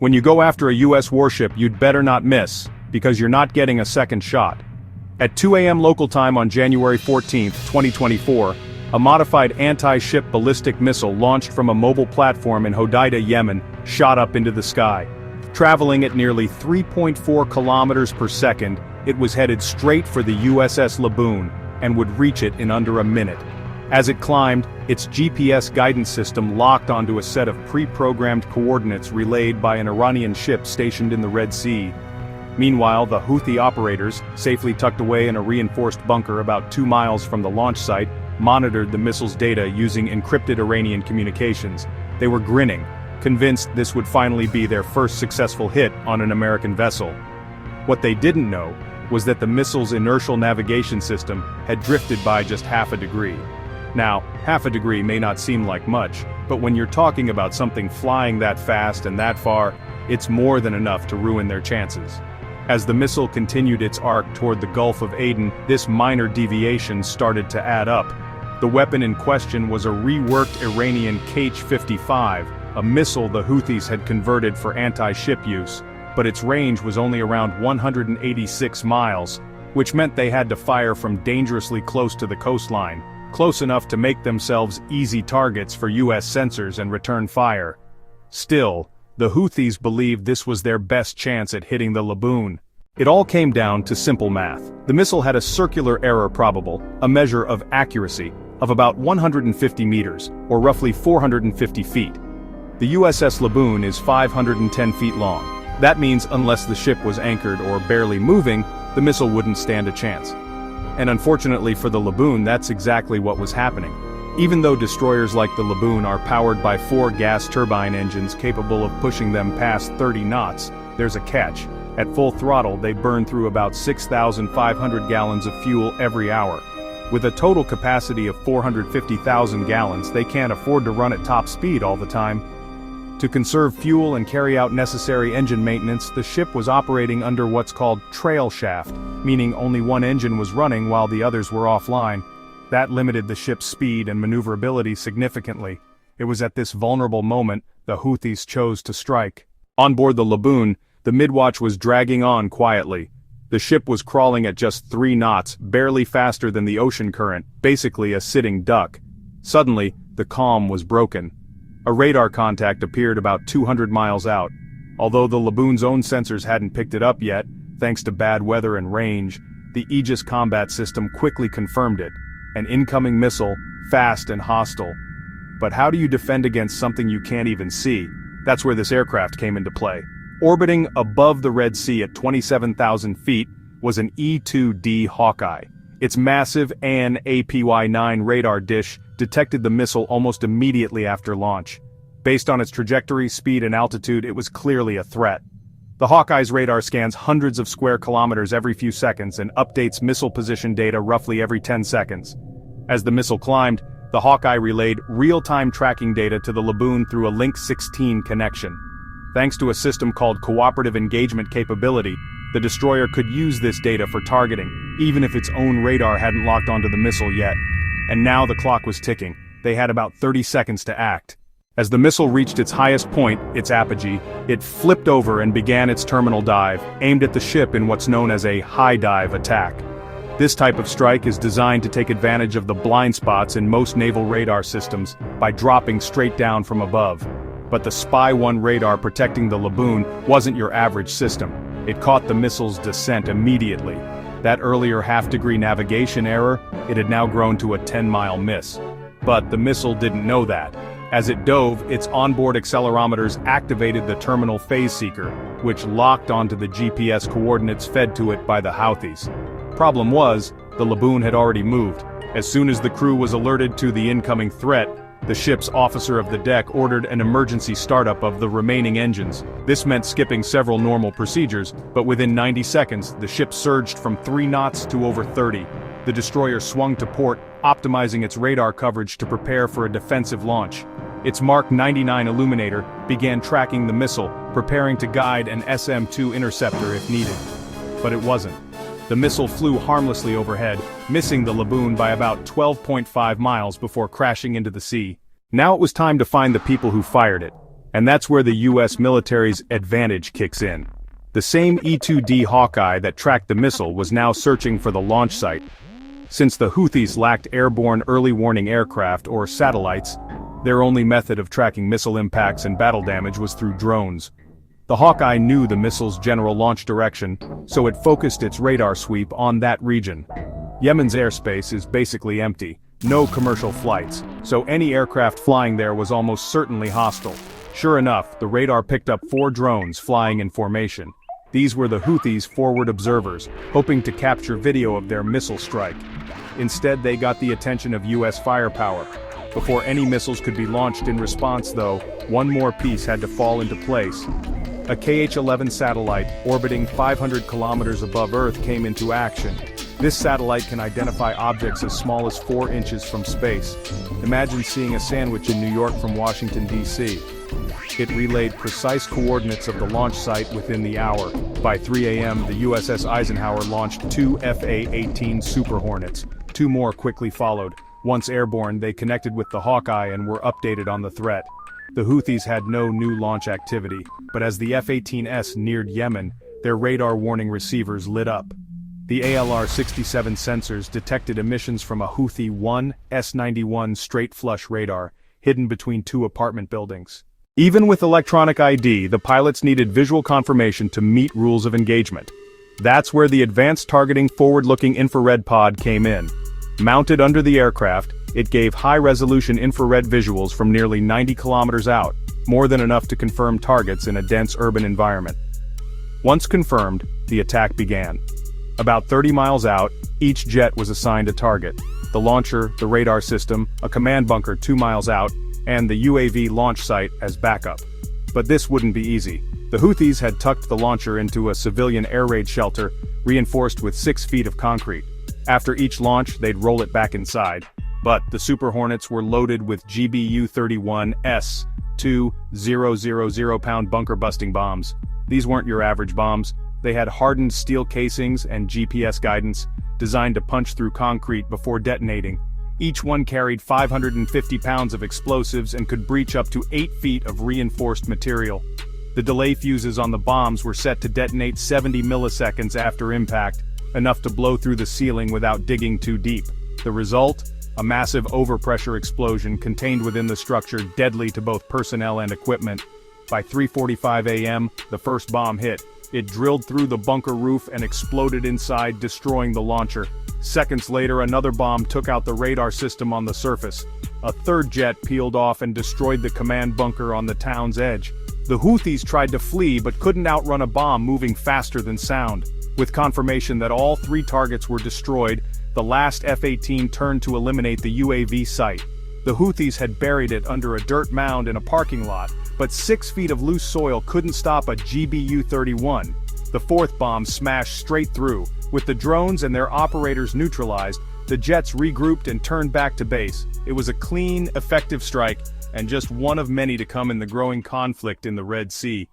When you go after a US warship, you'd better not miss, because you're not getting a second shot. At 2 a.m. local time on January 14, 2024, a modified anti-ship ballistic missile launched from a mobile platform in Hodeidah, Yemen, shot up into the sky. Traveling at nearly 3.4 kilometers per second, it was headed straight for the USS Laboon, and would reach it in under a minute. As it climbed, its GPS guidance system locked onto a set of pre-programmed coordinates relayed by an Iranian ship stationed in the Red Sea. Meanwhile, the Houthi operators, safely tucked away in a reinforced bunker about 2 miles from the launch site, monitored the missile's data using encrypted Iranian communications. They were grinning, convinced this would finally be their first successful hit on an American vessel. What they didn't know was that the missile's inertial navigation system had drifted by just half a degree. Now, half a degree may not seem like much, but when you're talking about something flying that fast and that far, it's more than enough to ruin their chances. As the missile continued its arc toward the Gulf of Aden, this minor deviation started to add up. The weapon in question was a reworked Iranian Kh-55, a missile the Houthis had converted for anti-ship use, but its range was only around 186 miles, which meant they had to fire from dangerously close to the coastline, close enough to make themselves easy targets for US sensors and return fire. Still, the Houthis believed this was their best chance at hitting the Laboon. It all came down to simple math. The missile had a circular error probable, a measure of accuracy, of about 150 meters, or roughly 450 feet. The USS Laboon is 510 feet long. That means unless the ship was anchored or barely moving, the missile wouldn't stand a chance. And unfortunately for the Laboon, that's exactly what was happening. Even though destroyers like the Laboon are powered by 4 gas turbine engines capable of pushing them past 30 knots, there's a catch. At full throttle, they burn through about 6,500 gallons of fuel every hour. With a total capacity of 450,000 gallons, they can't afford to run at top speed all the time. To conserve fuel and carry out necessary engine maintenance, the ship was operating under what's called trail shaft, meaning only one engine was running while the others were offline. That limited the ship's speed and maneuverability significantly. It was at this vulnerable moment the Houthis chose to strike. On board the Laboon, the midwatch was dragging on quietly. The ship was crawling at just 3 knots, barely faster than the ocean current, basically a sitting duck. Suddenly, the calm was broken. A radar contact appeared about 200 miles out. Although the Laboon's own sensors hadn't picked it up yet, thanks to bad weather and range, the Aegis combat system quickly confirmed it. An incoming missile, fast and hostile. But how do you defend against something you can't even see? That's where this aircraft came into play. Orbiting above the Red Sea at 27,000 feet was an E-2D Hawkeye. Its massive AN/APY-9 radar dish detected the missile almost immediately after launch. Based on its trajectory, speed and altitude, it was clearly a threat. The Hawkeye's radar scans hundreds of square kilometers every few seconds and updates missile position data roughly every 10 seconds. As the missile climbed, the Hawkeye relayed real-time tracking data to the Laboon through a Link 16 connection. Thanks to a system called Cooperative Engagement Capability, the destroyer could use this data for targeting, even if its own radar hadn't locked onto the missile yet. And now the clock was ticking. They had about 30 seconds to act. As the missile reached its highest point, its apogee, it flipped over and began its terminal dive, aimed at the ship in what's known as a high dive attack. This type of strike is designed to take advantage of the blind spots in most naval radar systems by dropping straight down from above. But the Spy-1 radar protecting the Laboon wasn't your average system. It caught the missile's descent immediately. That earlier half-degree navigation error, it had now grown to a 10-mile miss. But the missile didn't know that. As it dove, its onboard accelerometers activated the terminal phase seeker, which locked onto the GPS coordinates fed to it by the Houthis. Problem was, the Laboon had already moved. As soon as the crew was alerted to the incoming threat, the ship's officer of the deck ordered an emergency startup of the remaining engines. This meant skipping several normal procedures, but within 90 seconds, the ship surged from 3 knots to over 30. The destroyer swung to port, optimizing its radar coverage to prepare for a defensive launch. Its Mark 99 illuminator began tracking the missile, preparing to guide an SM-2 interceptor if needed. But it wasn't. The missile flew harmlessly overhead, missing the Laboon by about 12.5 miles before crashing into the sea. Now it was time to find the people who fired it. And that's where the US military's advantage kicks in. The same E-2D Hawkeye that tracked the missile was now searching for the launch site. Since the Houthis lacked airborne early warning aircraft or satellites, their only method of tracking missile impacts and battle damage was through drones. The Hawkeye knew the missile's general launch direction, so it focused its radar sweep on that region. Yemen's airspace is basically empty, no commercial flights, so any aircraft flying there was almost certainly hostile. Sure enough, the radar picked up 4 drones flying in formation. These were the Houthis' forward observers, hoping to capture video of their missile strike. Instead, they got the attention of US firepower. Before any missiles could be launched in response, though, one more piece had to fall into place. A KH-11 satellite, orbiting 500 kilometers above Earth, came into action. This satellite can identify objects as small as 4 inches from space. Imagine seeing a sandwich in New York from Washington, D.C. It relayed precise coordinates of the launch site within the hour. By 3 a.m., the USS Eisenhower launched 2 FA-18 Super Hornets. 2 more quickly followed. Once airborne, they connected with the Hawkeye and were updated on the threat. The Houthis had no new launch activity, but as the F-18S neared Yemen, their radar warning receivers lit up. The ALR-67 sensors detected emissions from a Houthi 1 S-91 straight flush radar, hidden between 2 apartment buildings. Even with electronic ID, the pilots needed visual confirmation to meet rules of engagement. That's where the Advanced Targeting Forward-Looking Infrared Pod came in. Mounted under the aircraft, it gave high-resolution infrared visuals from nearly 90 kilometers out, more than enough to confirm targets in a dense urban environment. Once confirmed, the attack began. About 30 miles out, each jet was assigned a target. The launcher, the radar system, a command bunker 2 miles out, and the UAV launch site as backup. But this wouldn't be easy. The Houthis had tucked the launcher into a civilian air raid shelter, reinforced with 6 feet of concrete. After each launch, they'd roll it back inside. But the Super Hornets were loaded with GBU-31S, 2 000-pound bunker-busting bombs. These weren't your average bombs. They had hardened steel casings and GPS guidance, designed to punch through concrete before detonating. Each one carried 550 pounds of explosives and could breach up to 8 feet of reinforced material. The delay fuses on the bombs were set to detonate 70 milliseconds after impact, enough to blow through the ceiling without digging too deep. The result? A massive overpressure explosion contained within the structure, deadly to both personnel and equipment. By 3:45 a.m., the first bomb hit. It drilled through the bunker roof and exploded inside, destroying the launcher. Seconds later, another bomb took out the radar system on the surface. A third jet peeled off and destroyed the command bunker on the town's edge. The Houthis tried to flee but couldn't outrun a bomb moving faster than sound. With confirmation that all 3 targets were destroyed, the last F-18 turned to eliminate the UAV site. The Houthis had buried it under a dirt mound in a parking lot, but 6 feet of loose soil couldn't stop a GBU-31. The 4th bomb smashed straight through. With the drones and their operators neutralized, the jets regrouped and turned back to base. It was a clean, effective strike, and just one of many to come in the growing conflict in the Red Sea.